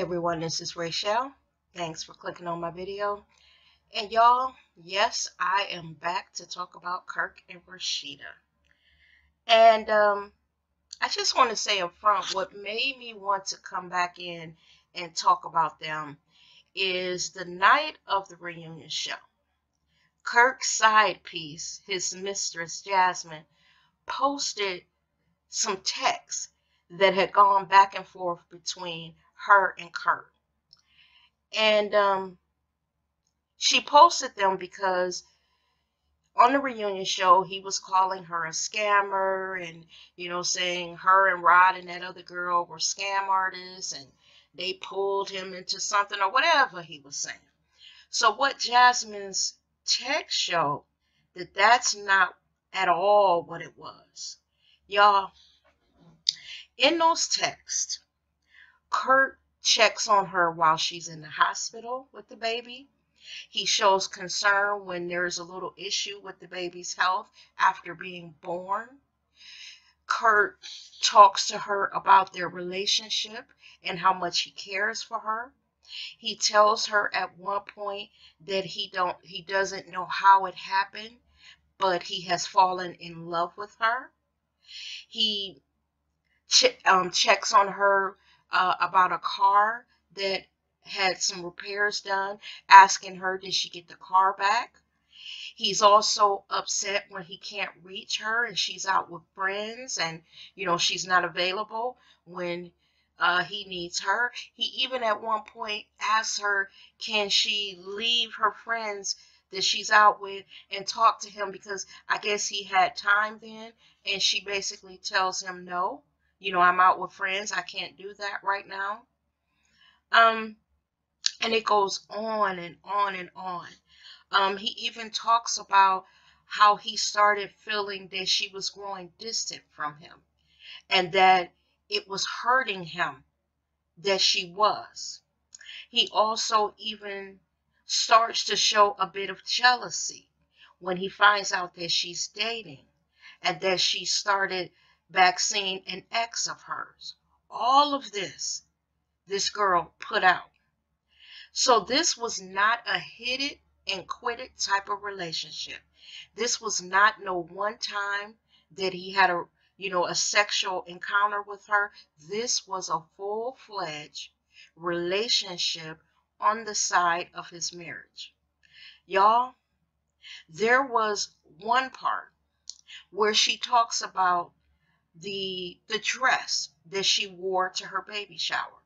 everyone, this is Rachel. Thanks for clicking on my video. And y'all, yes, I am back to talk about Kirk and Rasheeda. And I just want to say up front, what made me want to come back in and talk about them is the night of the reunion show. Kirk's side piece, his mistress Jasmine, posted some texts that had gone back and forth between her and Kirk. And she posted them because on the reunion show, he was calling her a scammer and, saying her and Rod and that other girl were scam artists and they pulled him into something or whatever he was saying. So what Jasmine's text showed, that's not at all what it was. Y'all, in those texts, Kurt checks on her while she's in the hospital with the baby. He shows concern when there's a little issue with the baby's health after being born. Kurt talks to her about their relationship and how much he cares for her. He tells her at one point that he doesn't know how it happened, but he has fallen in love with her. He checks on her about a car that had some repairs done, asking her, did she get the car back? He's also upset when he can't reach her and she's out with friends and, she's not available when he needs her. He even at one point asks her, can she leave her friends that she's out with and talk to him, because I guess he had time then, and she basically tells him, no, I'm out with friends. I can't do that right now. And it goes on and on and on. He even talks about how he started feeling that she was growing distant from him and that it was hurting him that she was. He also even starts to show a bit of jealousy when he finds out that she's dating and that she started back seeing an ex of hers. All of this girl put out. So this was not a hit it and quit it type of relationship. This was not no one time that he had a sexual encounter with her. This was a full-fledged relationship on the side of his marriage. Y'all, there was one part where she talks about the dress that she wore to her baby shower.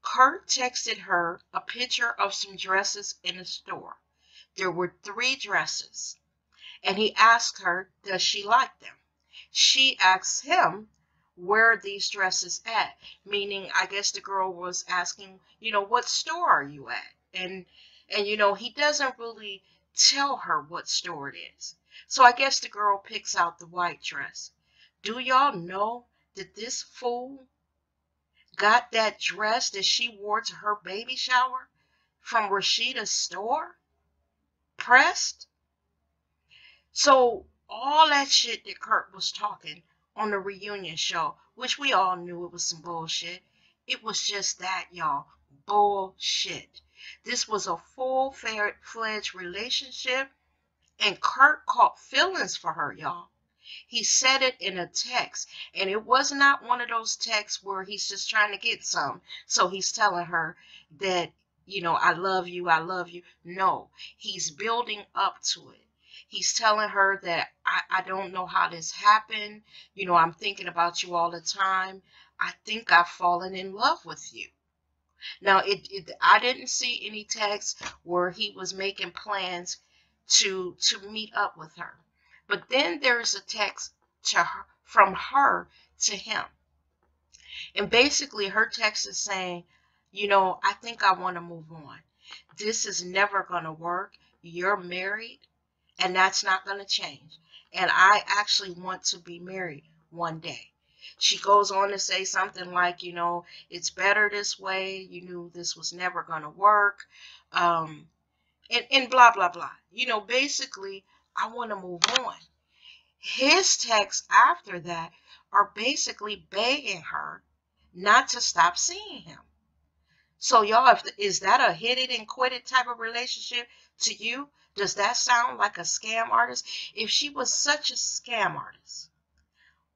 Kirk texted her a picture of some dresses in a store. There were 3 dresses, and he asked her, does she like them? She asked him, where are these dresses at? Meaning, I guess the girl was asking, what store are you at? And he doesn't really tell her what store it is. So I guess the girl picks out the white dress. Do y'all know that this fool got that dress that she wore to her baby shower from Rasheeda's store? Pressed? So all that shit that Kirk was talking on the reunion show, which we all knew it was some bullshit, it was just that, y'all. Bullshit. This was a full-fledged relationship, and Kirk caught feelings for her, y'all. He said it in a text, and it was not one of those texts where he's just trying to get some. So he's telling her that, I love you, I love you. No, he's building up to it. He's telling her that I don't know how this happened. I'm thinking about you all the time. I think I've fallen in love with you. Now, I didn't see any text where he was making plans to meet up with her. But then there's a text from her to him. And basically her text is saying, I think I want to move on. This is never going to work. You're married, and that's not going to change. And I actually want to be married one day. She goes on to say something like, it's better this way. You knew this was never going to work. And blah, blah, blah. Basically, I want to move on. His texts after that are basically begging her not to stop seeing him. So y'all, is that a hit it and quit it type of relationship to you? Does that sound like a scam artist? If she was such a scam artist,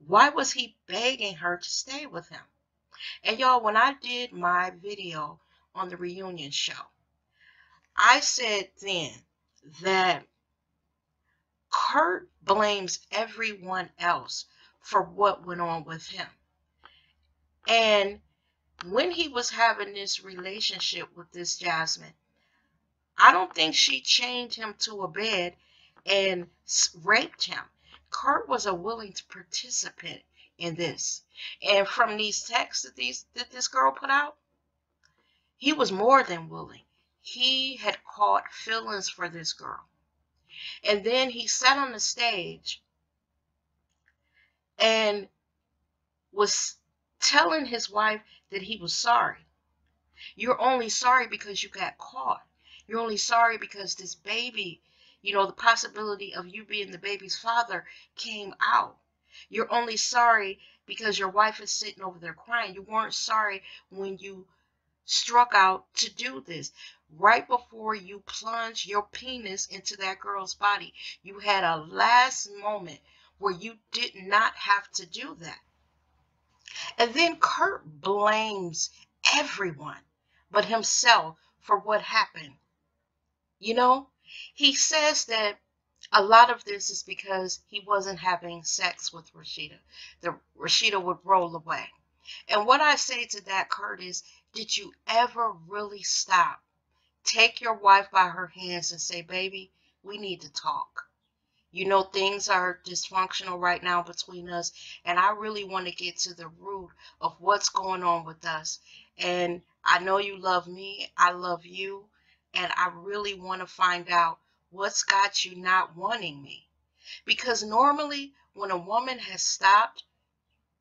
why was he begging her to stay with him? And y'all, when I did my video on the reunion show, I said then that Kurt blames everyone else for what went on with him. And when he was having this relationship with this Jasmine, I don't think she chained him to a bed and raped him. Kurt was a willing participant in this. And from these texts that this girl put out, he was more than willing. He had caught feelings for this girl. And then he sat on the stage and was telling his wife that he was sorry. You're only sorry because you got caught. You're only sorry because this baby, the possibility of you being the baby's father came out. You're only sorry because your wife is sitting over there crying. You weren't sorry when you struck out to do this. Right before you plunged your penis into that girl's body, you had a last moment where you did not have to do that. And then Kurt blames everyone but himself for what happened. He says that a lot of this is because he wasn't having sex with Rasheeda. Rasheeda would roll away. And what I say to that, Kurt, is, did you ever really stop? Take your wife by her hands and say, baby, we need to talk. Things are dysfunctional right now between us, and I really want to get to the root of what's going on with us. And I know you love me, I love you, and I really want to find out what's got you not wanting me. Because normally when a woman has stopped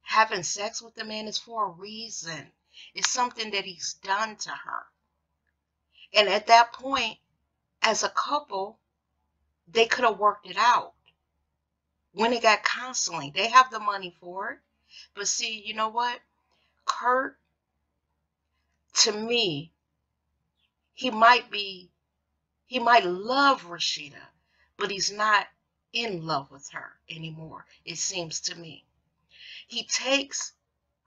having sex with the man, it's for a reason. It's something that he's done to her. And at that point, as a couple, they could have worked it out. When it got counseling, they have the money for it. But see, you know what? Kurt, to me, he might love Rasheeda, but he's not in love with her anymore, it seems to me. He takes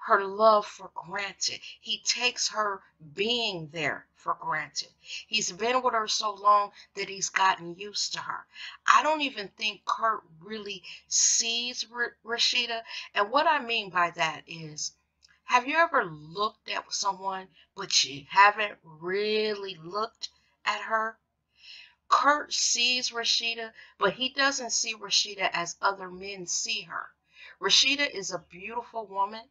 her love for granted. He takes her being there for granted. He's been with her so long that he's gotten used to her. I don't even think Kurt really sees Rasheeda. And what I mean by that is, have you ever looked at someone but you haven't really looked at her? Kurt sees Rasheeda, but he doesn't see Rasheeda as other men see her. Rasheeda is a beautiful woman.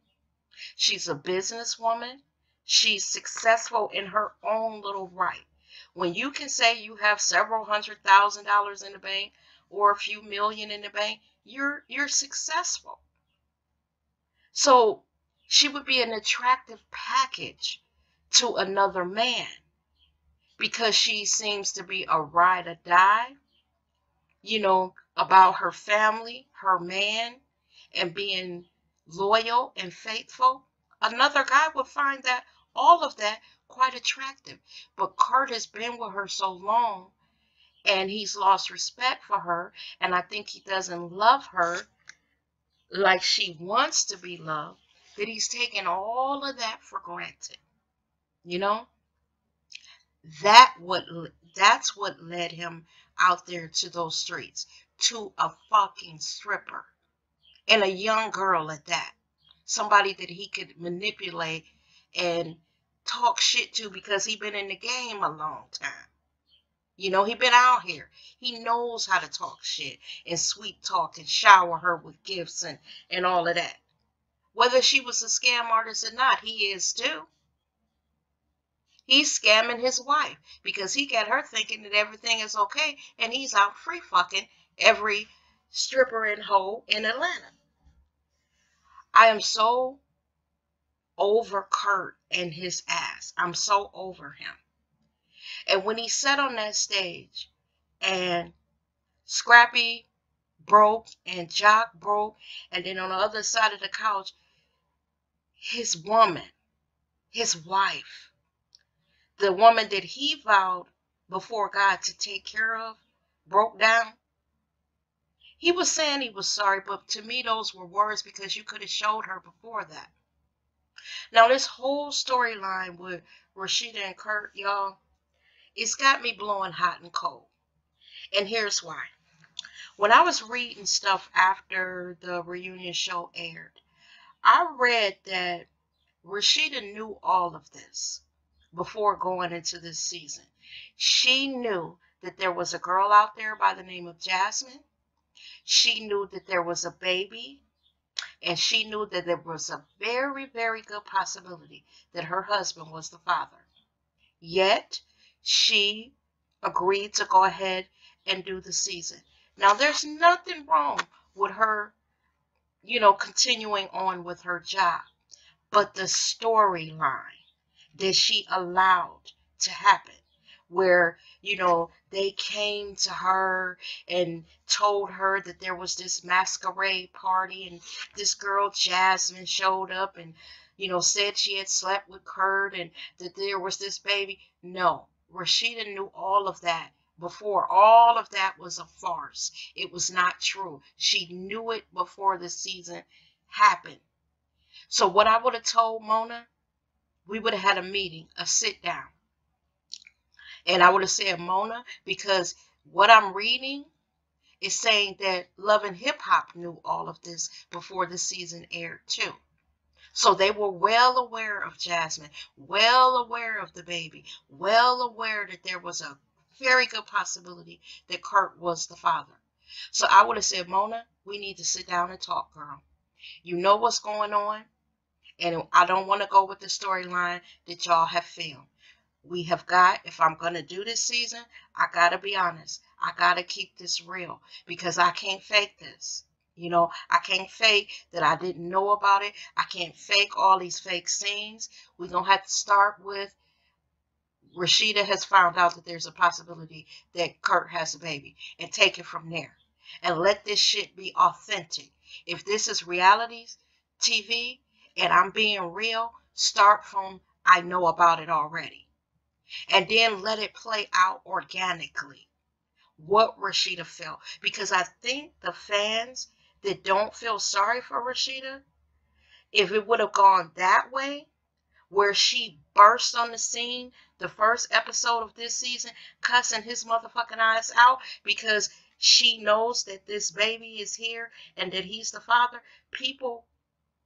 She's a businesswoman. She's successful in her own little right. When you can say you have several $100,000 in the bank or a few million in the bank, you're successful. So she would be an attractive package to another man because she seems to be a ride or die, about her family, her man, and being loyal and faithful. Another guy would find all of that quite attractive. But Kurt has been with her so long and he's lost respect for her, and I think he doesn't love her like she wants to be loved, that he's taken all of that for granted. That's what led him out there to those streets, to a fucking stripper. And a young girl at that. Somebody that he could manipulate and talk shit to because he been in the game a long time. He been out here. He knows how to talk shit and sweet talk and shower her with gifts and all of that. Whether she was a scam artist or not, he is too. He's scamming his wife because he got her thinking that everything is okay, and he's out free fucking every stripper and hoe in Atlanta. I am so over Kurt and his ass. I'm so over him. And when he sat on that stage and Scrappy broke and Jock broke, and then on the other side of the couch, his woman, his wife, the woman that he vowed before God to take care of broke down. He was saying he was sorry, but to me those were words because you could have showed her before that. Now this whole storyline with Rasheeda and Kirk, y'all, it's got me blowing hot and cold. And here's why. When I was reading stuff after the reunion show aired, I read that Rasheeda knew all of this before going into this season. She knew that there was a girl out there by the name of Jasmine. She knew that there was a baby, and she knew that there was a very, very good possibility that her husband was the father. Yet, she agreed to go ahead and do the season. Now, there's nothing wrong with her, continuing on with her job, but the storyline that she allowed to happen, where they came to her and told her that there was this masquerade party and this girl Jasmine showed up and said she had slept with Kurt and that there was this baby. No, Rasheeda knew all of that before. All of that was a farce. It was not true. She knew it before the season happened. So what I would have told Mona, we would have had a meeting, a sit down. And I would have said, Mona, because what I'm reading is saying that Love and Hip Hop knew all of this before the season aired too. So they were well aware of Jasmine, well aware of the baby, well aware that there was a very good possibility that Kurt was the father. So I would have said, Mona, we need to sit down and talk, girl. You know what's going on, and I don't want to go with the storyline that y'all have filmed. We have got, if I'm going to do this season, I got to be honest. I got to keep this real because I can't fake this. I can't fake that I didn't know about it. I can't fake all these fake scenes. We're going to have to start with Rasheeda has found out that there's a possibility that Kurt has a baby and take it from there. And let this shit be authentic. If this is reality TV and I'm being real, start from I know about it already. And then let it play out organically what Rasheeda felt. Because I think the fans that don't feel sorry for Rasheeda, if it would have gone that way, where she burst on the scene the first episode of this season, cussing his motherfucking eyes out because she knows that this baby is here and that he's the father, people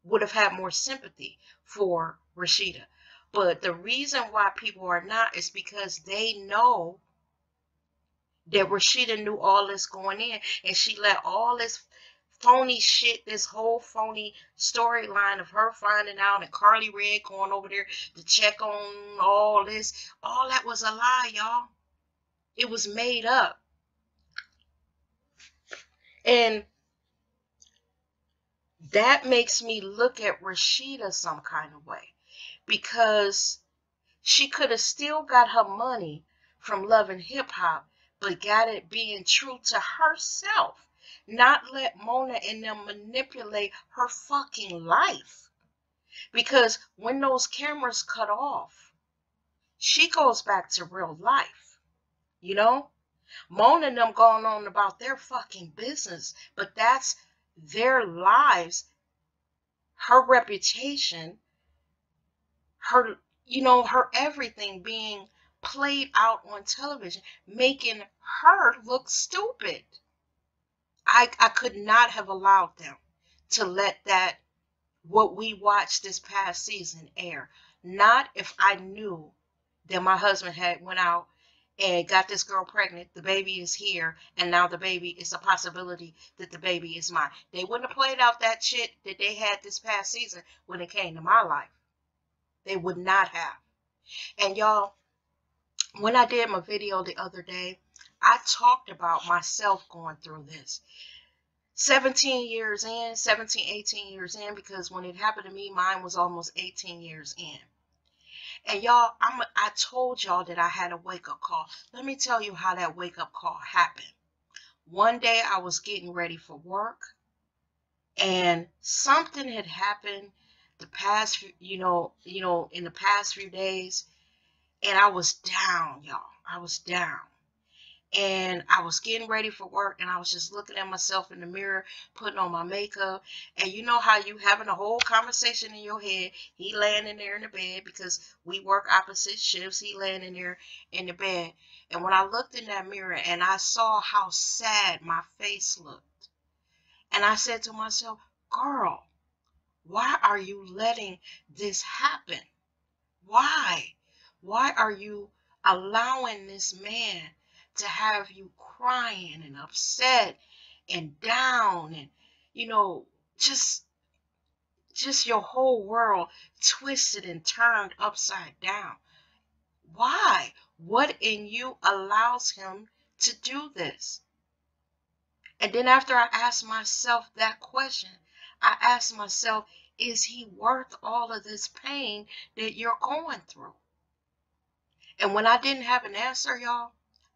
would have had more sympathy for Rasheeda. But the reason why people are not is because they know that Rasheeda knew all this going in, and she let all this phony shit, this whole phony storyline of her finding out and Carly Red going over there to check on all this, all that was a lie, y'all. It was made up. And that makes me look at Rasheeda some kind of way, because she could have still got her money from Love and Hip Hop, but got it being true to herself. Not let Mona and them manipulate her fucking life. Because when those cameras cut off, she goes back to real life. Mona and them going on about their fucking business, but that's their lives, her reputation, her everything being played out on television, making her look stupid. I could not have allowed them to let that, what we watched this past season, air. Not if I knew that my husband had went out and got this girl pregnant, the baby is here, and now the baby is a possibility that the baby is mine. They wouldn't have played out that shit that they had this past season when it came to my life. They would not have. And y'all, when I did my video the other day, I talked about myself going through this. 18 years in, because when it happened to me, mine was almost 18 years in. And y'all, I told y'all that I had a wake-up call. Let me tell you how that wake-up call happened. One day I was getting ready for work, and something had happened the past, in the past few days, And I was down, y'all. I was down. And I was getting ready for work, and I was just looking at myself in the mirror, putting on my makeup. And you know how you having a whole conversation in your head. He laying in there in the bed because we work opposite shifts. He laying in there in the bed. And when I looked in that mirror and I saw how sad my face looked, and I said to myself, girl, why are you letting this happen? Why? Why are you allowing this man to have you crying and upset and down and, you know, just your whole world twisted and turned upside down? Why? What in you allows him to do this? And then after I asked myself that question, I asked myself, is he worth all of this pain that you're going through? And when I didn't have an answer, y'all,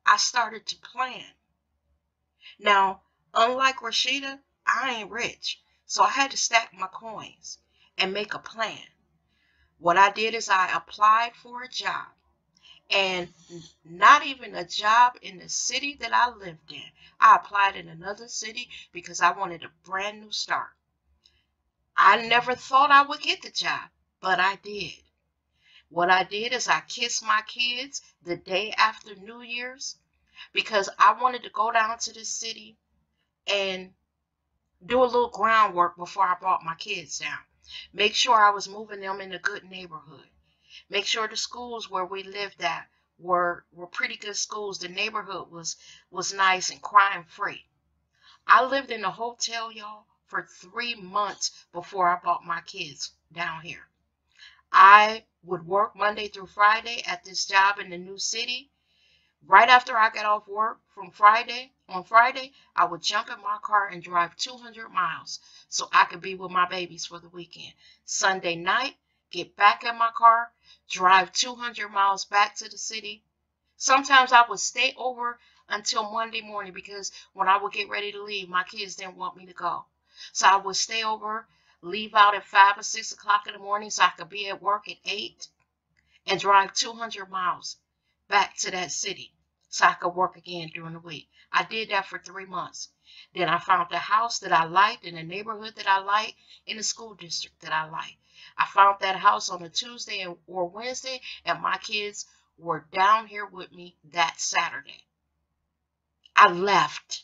I started to plan. Now, unlike Rasheeda, I ain't rich. So I had to stack my coins and make a plan. What I did is I applied for a job. And not even a job in the city that I lived in. I applied in another city because I wanted a brand new start. I never thought I would get the job, but I did. What I did is I kissed my kids the day after New Year's because I wanted to go down to the city and do a little groundwork before I brought my kids down. Make sure I was moving them in a good neighborhood. Make sure the schools where we lived at were pretty good schools. The neighborhood was nice and crime free. I lived in a hotel, y'all, for 3 months before I brought my kids down here. I would work Monday through Friday at this job in the new city. Right after I got off work on Friday, I would jump in my car and drive 200 miles so I could be with my babies for the weekend. Sunday night, get back in my car, drive 200 miles back to the city. Sometimes I would stay over until Monday morning because when I would get ready to leave, my kids didn't want me to go. So I would stay over, leave out at 5 or 6 o'clock in the morning so I could be at work at 8 and drive 200 miles back to that city so I could work again during the week. I did that for 3 months. Then I found a house that I liked in a neighborhood that I liked in a school district that I liked. I found that house on a Tuesday or Wednesday, and my kids were down here with me that Saturday. I left.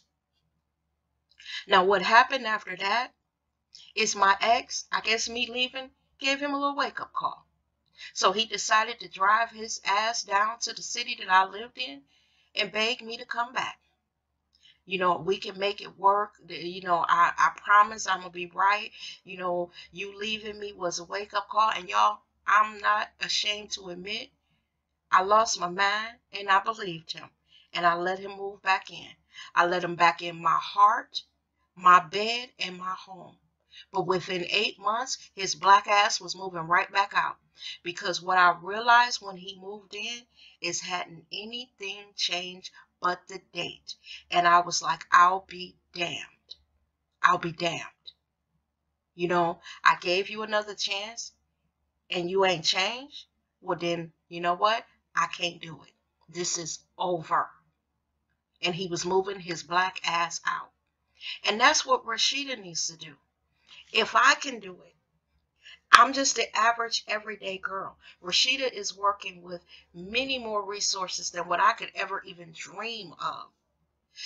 Now, what happened after that is my ex, I guess me leaving, gave him a little wake-up call. So he decided to drive his ass down to the city that I lived in and beg me to come back. You know, we can make it work. You know, I promise I'm going to be right. You know, you leaving me was a wake-up call. And y'all, I'm not ashamed to admit I lost my mind and I believed him. And I let him move back in. I let him back in my heart, my bed, and my home. But within 8 months, his black ass was moving right back out. Because what I realized when he moved in is hadn't anything changed but the date. And I was like, I'll be damned. I'll be damned. You know, I gave you another chance and you ain't changed. Well, then, you know what? I can't do it. This is over. And he was moving his black ass out. And that's what Rasheeda needs to do. If I can do it, I'm just the average everyday girl. Rasheeda is working with many more resources than what I could ever even dream of.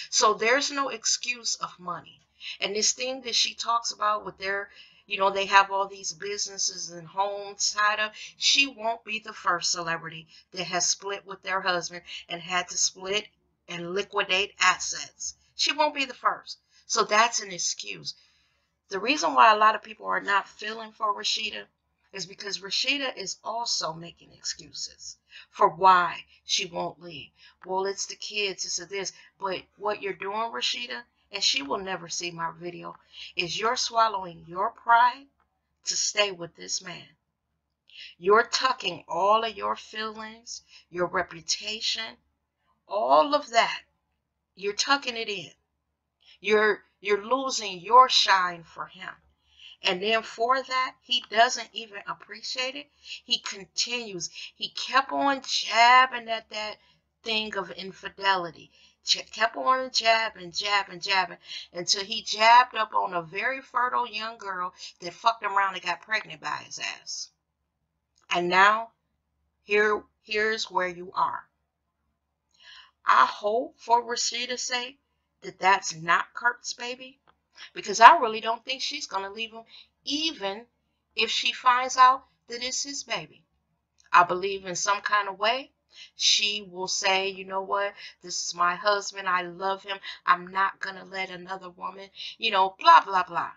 So there's no excuse of money. And this thing that she talks about with their, you know, they have all these businesses and homes tied up. She won't be the first celebrity that has split with their husband and had to split and liquidate assets. She won't be the first. So that's an excuse. The reason why a lot of people are not feeling for Rasheeda is because Rasheeda is also making excuses for why she won't leave. Well, it's the kids, it's this. But what you're doing, Rasheeda, and she will never see my video, is you're swallowing your pride to stay with this man. You're tucking all of your feelings, your reputation, all of that. You're tucking it in. You're losing your shine for him. And then for that, he doesn't even appreciate it. He continues. He kept on jabbing at that thing of infidelity. Kept on jabbing, jabbing, jabbing until he jabbed up on a very fertile young girl that fucked around and got pregnant by his ass. And now, here's where you are. I hope for Rasheeda's sake that that's not Kirk's baby, because I really don't think she's going to leave him, even if she finds out that it's his baby. I believe in some kind of way she will say, you know what, this is my husband, I love him, I'm not going to let another woman, blah, blah, blah.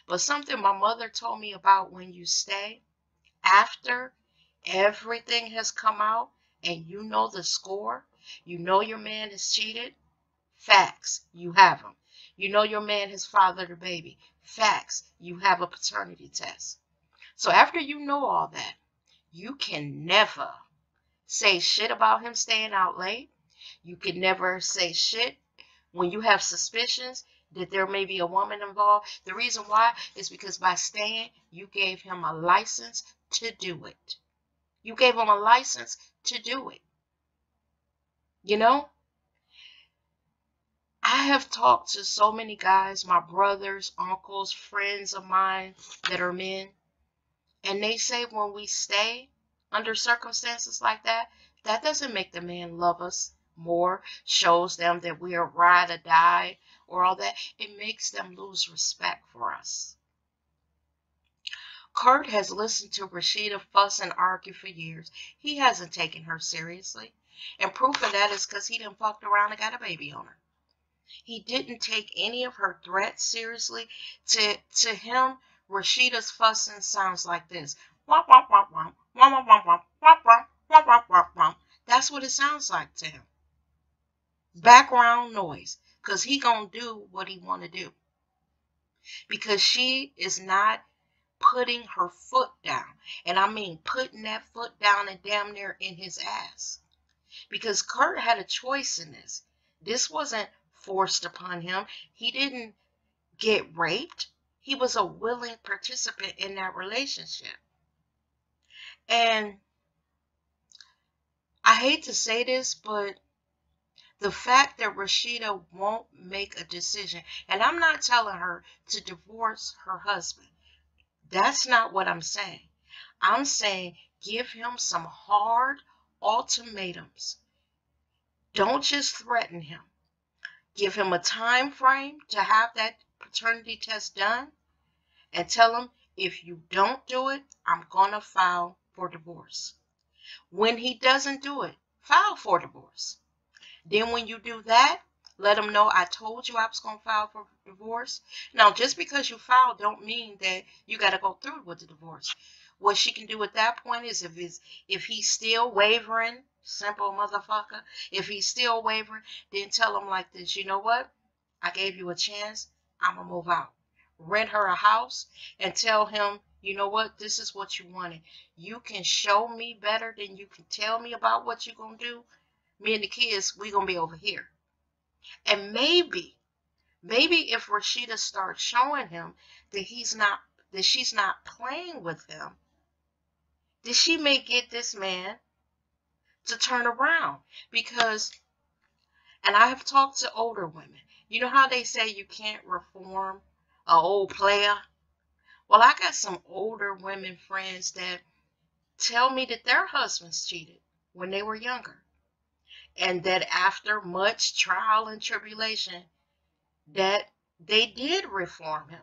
But something my mother told me about when you stay, after everything has come out and you know the score, you know your man has cheated, facts, you have him. You know your man has fathered a baby, facts, you have a paternity test. So after you know all that, you can never say shit about him staying out late. You can never say shit when you have suspicions that there may be a woman involved. The reason why is because by staying, you gave him a license to do it. You gave him a license to do it. I have talked to so many guys, my brothers, uncles, friends of mine that are men, and they say when we stay under circumstances like that, that doesn't make the man love us more, shows them that we are ride or die or all that. It makes them lose respect for us. Kurt has listened to Rasheeda fuss and argue for years. He hasn't taken her seriously. And proof of that is because he done fucked around and got a baby on her. He didn't take any of her threats seriously. To him, Rasheeda's fussing sounds like this. Womp, womp, womp, womp, womp, womp, womp, womp, womp, womp, womp, womp, womp. That's what it sounds like to him. Background noise. Because he gonna do what he want to do. Because she is not putting her foot down. And I mean putting that foot down and damn near in his ass. Because Kurt had a choice in this. This wasn't forced upon him. He didn't get raped. He was a willing participant in that relationship. And I hate to say this, but the fact that Rasheeda won't make a decision, and I'm not telling her to divorce her husband. That's not what I'm saying. I'm saying give him some hard ultimatums. Don't just threaten him. Give him a time frame to have that paternity test done and tell him, if you don't do it, I'm going to file for divorce. When he doesn't do it, file for divorce. Then when you do that, let him know I told you I was going to file for divorce. Now, just because you filed don't mean that you got to go through with the divorce. What she can do at that point is if he's still wavering, simple motherfucker, if he's still wavering, then tell him like this, you know what? I gave you a chance. I'm going to move out. Rent her a house and tell him, you know what? This is what you wanted. You can show me better than you can tell me about what you're going to do. Me and the kids, we're going to be over here. And maybe if Rasheeda starts showing him that she's not playing with him, that she may get this man to turn around. Because, and I have talked to older women. You know how they say you can't reform an old player? Well, I got some older women friends that tell me that their husbands cheated when they were younger. And that after much trial and tribulation, that they did reform him.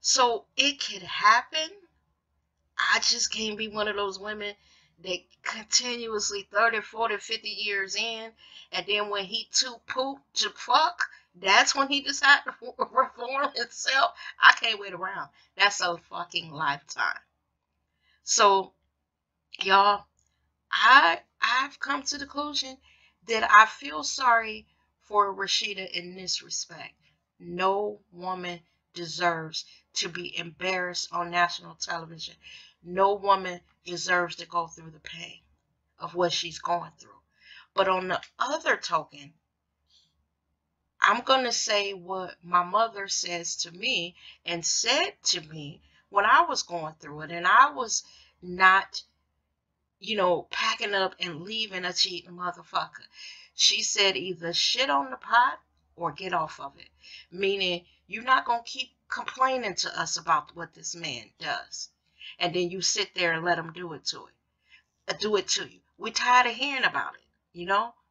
So it could happen. I just can't be one of those women that continuously 30, 40, 50 years in, and then when he too poop to fuck, that's when he decided to reform himself. I can't wait around. That's a fucking lifetime. So, y'all, I've come to the conclusion that I feel sorry for Rasheeda in this respect. No woman deserves to be embarrassed on national television. No woman deserves to go through the pain of what she's going through. But on the other token, I'm going to say what my mother says to me and said to me when I was going through it. And I was not, packing up and leaving a cheating motherfucker. She said either shit on the pot or get off of it. Meaning you're not going to keep complaining to us about what this man does. And then you sit there and let him do it to you. We're tired of hearing about it.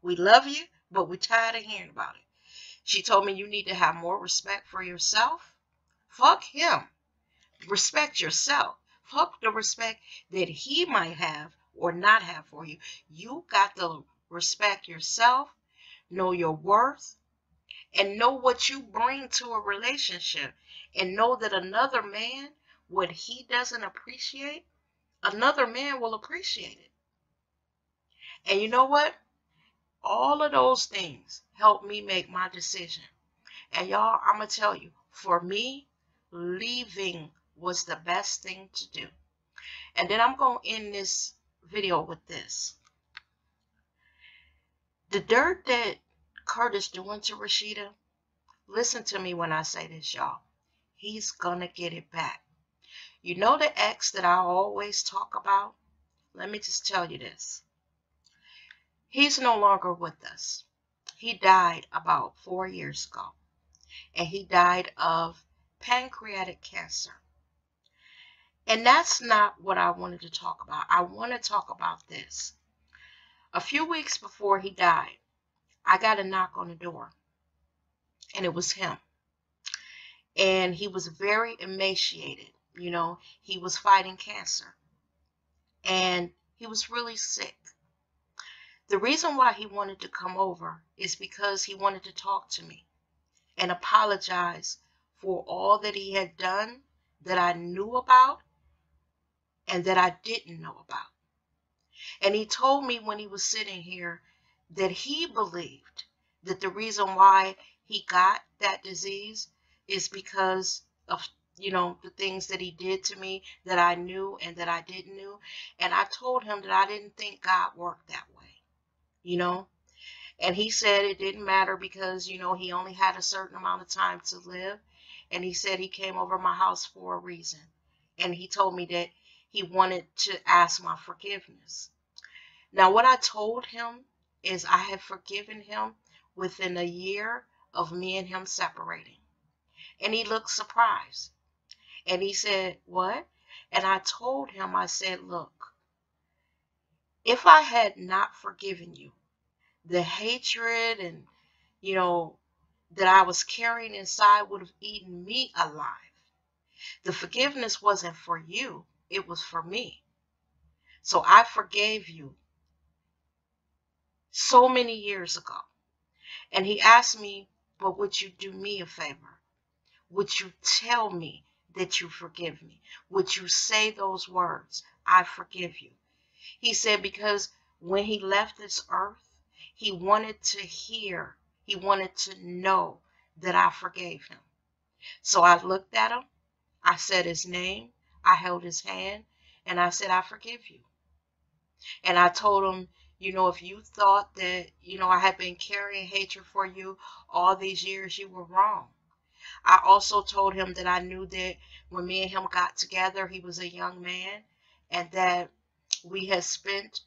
We love you, but we're tired of hearing about it. She told me you need to have more respect for yourself. Fuck him. Respect yourself. Fuck the respect that he might have or not have for you. You got to respect yourself, know your worth, and know what you bring to a relationship. And know that another man, what he doesn't appreciate, another man will appreciate it. And you know what? All of those things helped me make my decision. And y'all, I'm going to tell you, for me, leaving was the best thing to do. And then I'm going to end this video with this. The dirt that Kurt is doing to Rasheeda, listen to me when I say this, y'all. He's going to get it back. You know the ex that I always talk about? Let me just tell you this. He's no longer with us. He died about 4 years ago. And he died of pancreatic cancer. And that's not what I wanted to talk about. I want to talk about this. A few weeks before he died, I got a knock on the door. And it was him. And he was very emaciated. He was fighting cancer. And he was really sick. The reason why he wanted to come over is because he wanted to talk to me and apologize for all that he had done that I knew about and that I didn't know about. And he told me when he was sitting here that he believed that the reason why he got that disease is because of, the things that he did to me that I knew and that I didn't know. And I told him that I didn't think God worked that way, And he said it didn't matter because, he only had a certain amount of time to live. And he said he came over my house for a reason. And he told me that he wanted to ask my forgiveness. Now, what I told him is I had forgiven him within a year of me and him separating. And he looked surprised. And he said, what? And I told him, I said, look, if I had not forgiven you, the hatred and, that I was carrying inside would have eaten me alive. The forgiveness wasn't for you. It was for me. So I forgave you so many years ago. And he asked me, but would you do me a favor? Would you tell me that you forgive me? Would you say those words, I forgive you? He said because when he left this earth, he wanted to hear, he wanted to know that I forgave him. So I looked at him, I said his name, I held his hand, and I said, I forgive you. And I told him, if you thought that, I had been carrying hatred for you all these years, you were wrong. I also told him that I knew that when me and him got together, he was a young man, and that we had spent,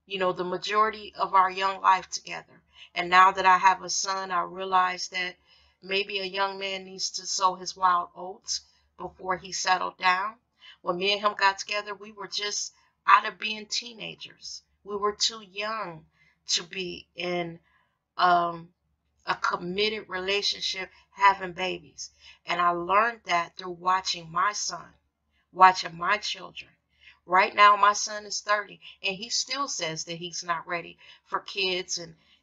the majority of our young life together. And now that I have a son, I realize that maybe a young man needs to sow his wild oats before he settled down. When me and him got together, we were just out of being teenagers. We were too young to be in a committed relationship, having babies. And I learned that through watching my son, watching my children. Right now, my son is 30, and he still says that he's not ready for kids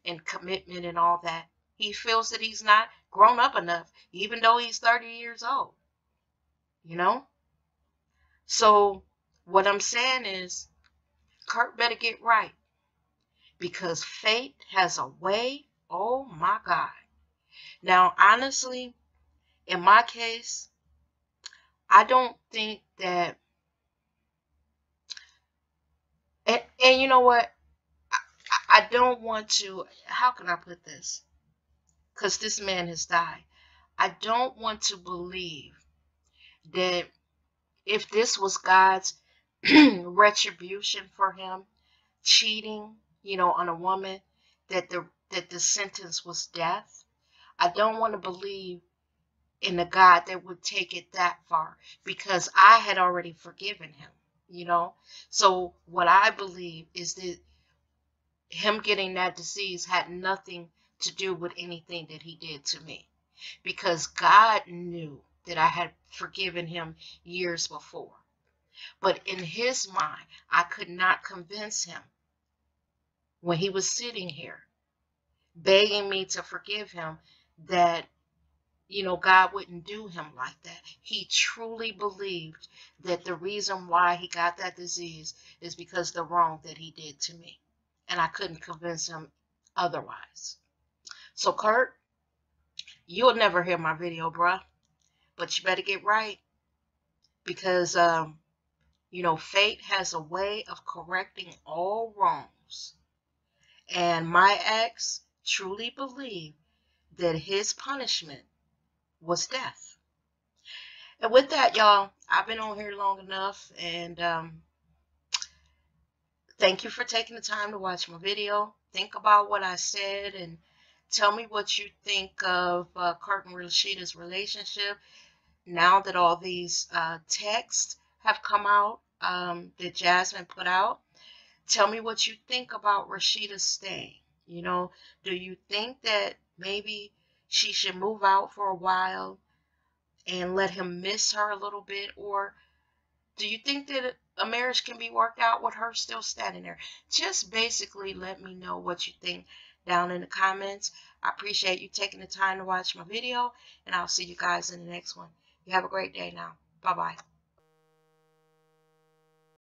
and commitment and all that. He feels that he's not grown up enough, even though he's 30 years old. So what I'm saying is, Kirk better get right, because fate has a way, oh my God. Now, honestly, in my case, I don't think that, and you know what? I don't want to, how can I put this? because this man has died. I don't want to believe that if this was God's retribution for him cheating, on a woman, that the sentence was death. I don't want to believe in a God that would take it that far, because I had already forgiven him. So what I believe is that him getting that disease had nothing to do with anything that he did to me, because God knew that I had forgiven him years before. But in his mind, I could not convince him when he was sitting here begging me to forgive him that, God wouldn't do him like that. He truly believed that the reason why he got that disease is because the wrong that he did to me. And I couldn't convince him otherwise. So, Kirk, you'll never hear my video, bruh. But you better get right, because, fate has a way of correcting all wrongs. And my ex truly believed that his punishment was death. And with that, y'all, I've been on here long enough, and thank you for taking the time to watch my video. Think about what I said and tell me what you think of Kirk and Rasheeda's relationship now that all these texts have come out that Jasmine put out. Tell me what you think about Rasheeda staying. Do you think that maybe she should move out for a while and let him miss her a little bit? Or do you think that a marriage can be worked out with her still standing there? Just basically let me know what you think down in the comments. I appreciate you taking the time to watch my video, and I'll see you guys in the next one. You have a great day now. Bye-bye.